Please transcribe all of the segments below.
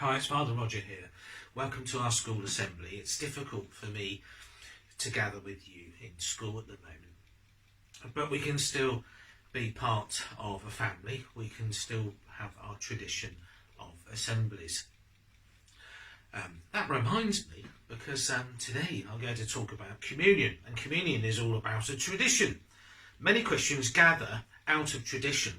Hi, it's Father Roger here. Welcome to our school assembly. It's difficult for me to gather with you in school at the moment, but we can still be part of a family. We can still have our tradition of assemblies. That reminds me, because today I'm going to talk about communion, and communion is all about a tradition. Many Christians gather out of tradition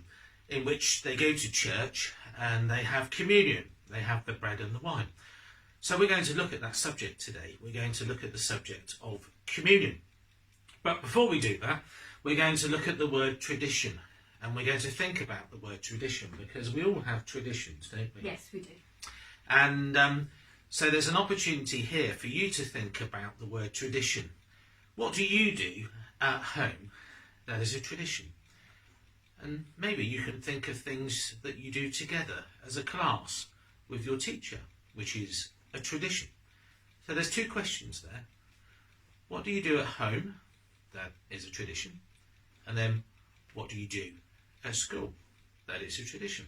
in which they go to church and they have communion. They have the bread and the wine. So we're going to look at that subject today. We're going to look at the subject of communion. But before we do that, we're going to look at the word tradition. And we're going to think about the word tradition, because we all have traditions, don't we? Yes, we do. And so there's an opportunity here for you to think about the word tradition. What do you do at home that is a tradition? And maybe you can think of things that you do together as a class with your teacher, which is a tradition. So there's two questions there. What do you do at home? That is a tradition. And then what do you do at school? That is a tradition.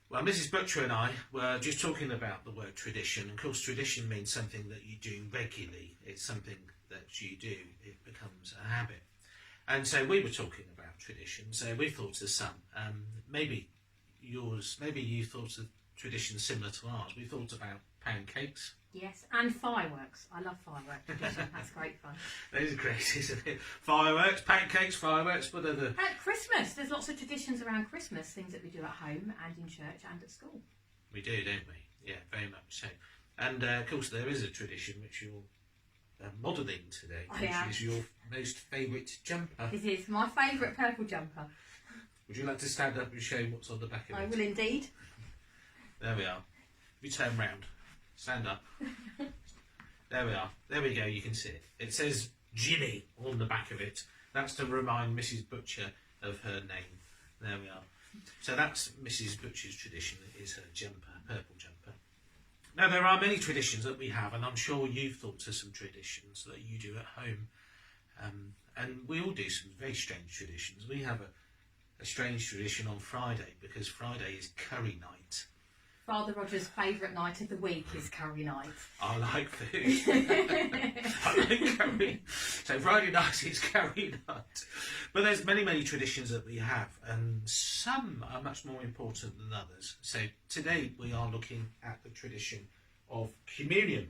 Well, Mrs. Butcher and I were just talking about the word tradition. Of course, tradition means something that you do regularly. It's something that you do. It becomes a habit. And so we were talking about tradition. So we thought of some. Maybe you thought of traditions similar to ours. We thought about pancakes. Yes, and fireworks. I love fireworks tradition. That's great fun. That is great, isn't it? Fireworks, pancakes, fireworks, what other... At Christmas, there's lots of traditions around Christmas, things that we do at home and in church and at school. We do, don't we? Yeah, very much so. And of course there is a tradition which you're modelling today, which is your most favourite jumper. This is my favourite purple jumper. Would you like to stand up and show what's on the back of it? I will indeed. There we are. If you turn round, stand up. There we are. There we go, you can see it. It says Ginny on the back of it. That's to remind Mrs. Butcher of her name. There we are. So that's Mrs. Butcher's tradition, is her jumper, purple jumper. Now there are many traditions that we have, and I'm sure you've thought of some traditions that you do at home. And we all do some very strange traditions. We have a strange tradition on Friday, because Friday is curry night. Father Roger's favourite night of the week is curry night. I like food. I like curry. So Friday night is curry night. But there's many, many traditions that we have, and some are much more important than others. So today we are looking at the tradition of communion.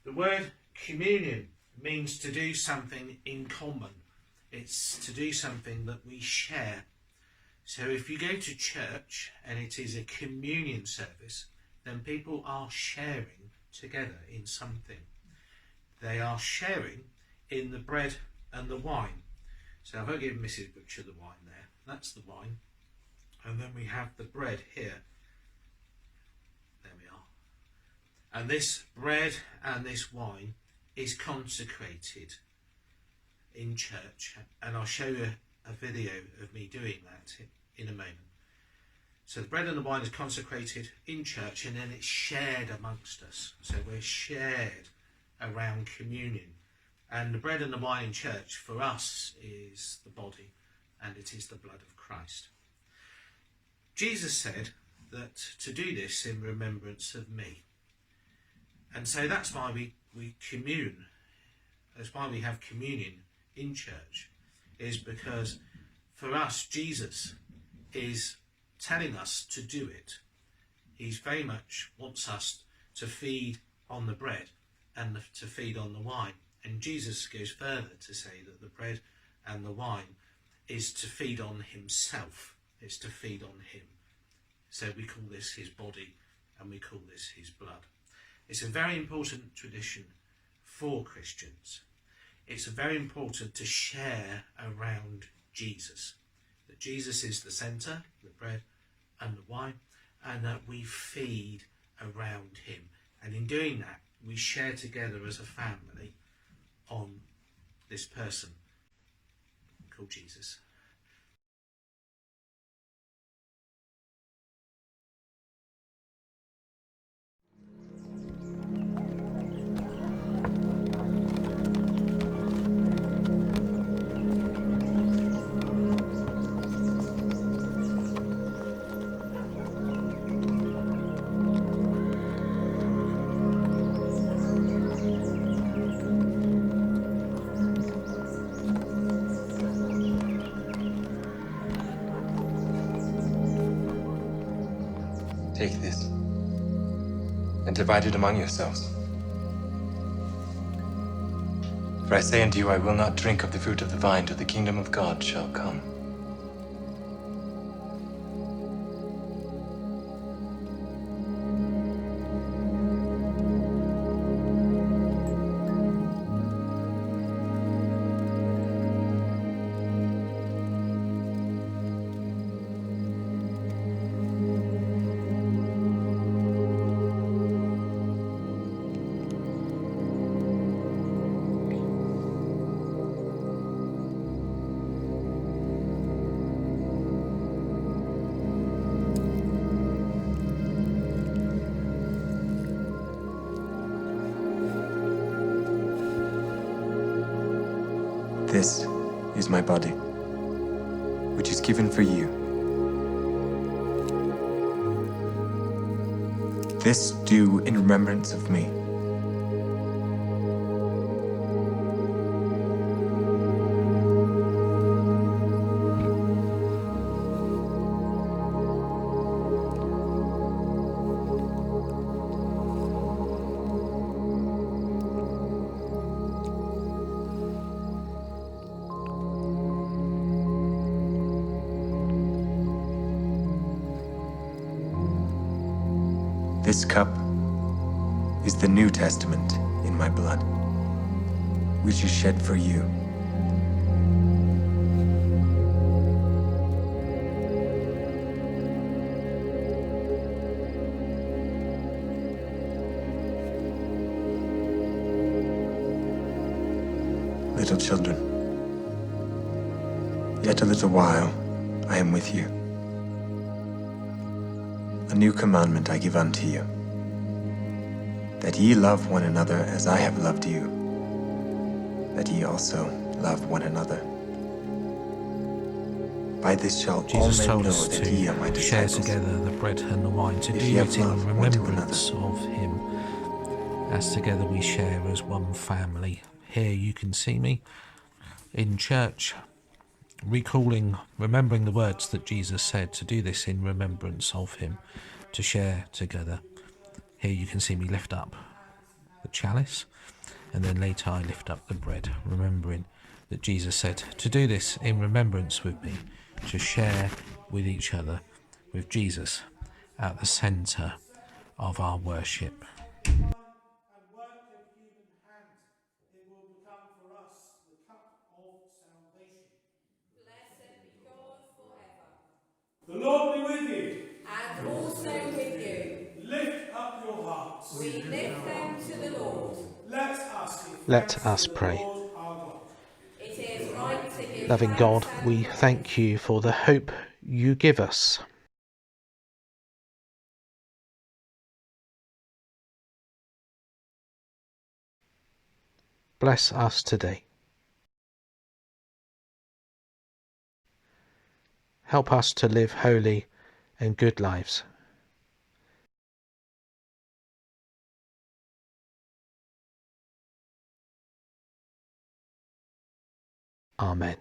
The word communion means to do something in common. It's to do something that we share. So if you go to church and it is a communion service, then people are sharing together in something. They are sharing in the bread and the wine. So I've given Mrs. Butcher the wine there. That's the wine. And then we have the bread here. There we are. And this bread and this wine is consecrated in church. And I'll show you a video of me doing that in a moment. So the bread and the wine is consecrated in church, and then it's shared amongst us. So we're shared around communion. And the bread and the wine in church for us is the body, and it is the blood of Christ. Jesus said that to do this in remembrance of me. And so that's why we commune. That's why we have communion in church, is because for us, Jesus is telling us to do it. He's very much wants us to feed on the bread and to feed on the wine. And Jesus goes further to say that the bread and the wine is to feed on himself. It's to feed on him. So we call this his body and we call this his blood. It's a very important tradition for Christians. It's very important to share around Jesus. That Jesus is the centre, the bread and the wine, and that we feed around him. And in doing that, we share together as a family on this person called Jesus. Take this and divide it among yourselves. For I say unto you, I will not drink of the fruit of the vine till the kingdom of God shall come. This is my body, which is given for you. This do in remembrance of me. This cup is the New Testament in my blood, which is shed for you. Little children, yet a little while I am with you. A new commandment I give unto you, that ye love one another as I have loved you, that ye also love one another. By this shall all Jesus men told know us that ye are my to share disciples. together the bread and the wine, to If do ye have it in love one to remembrance another. of him. As together we share as one family. Here you can see me in church, remembering the words that Jesus said, to do this in remembrance of him, to share together. Here you can see me lift up the chalice, and then later I lift up the bread, remembering that Jesus said to do this in remembrance with me, to share with each other, with Jesus at the centre of our worship. And work of human hand, it will become for us the cup of salvation. Blessed be God forever. The Lord be with you. And also with you. Lift up your hearts. We lift them to the Lord. Let us pray. Lord our God. It is right to give Loving thanks God, and we praise. thank you for the hope you give us. Bless us today. Help us to live holy and good lives. Amen.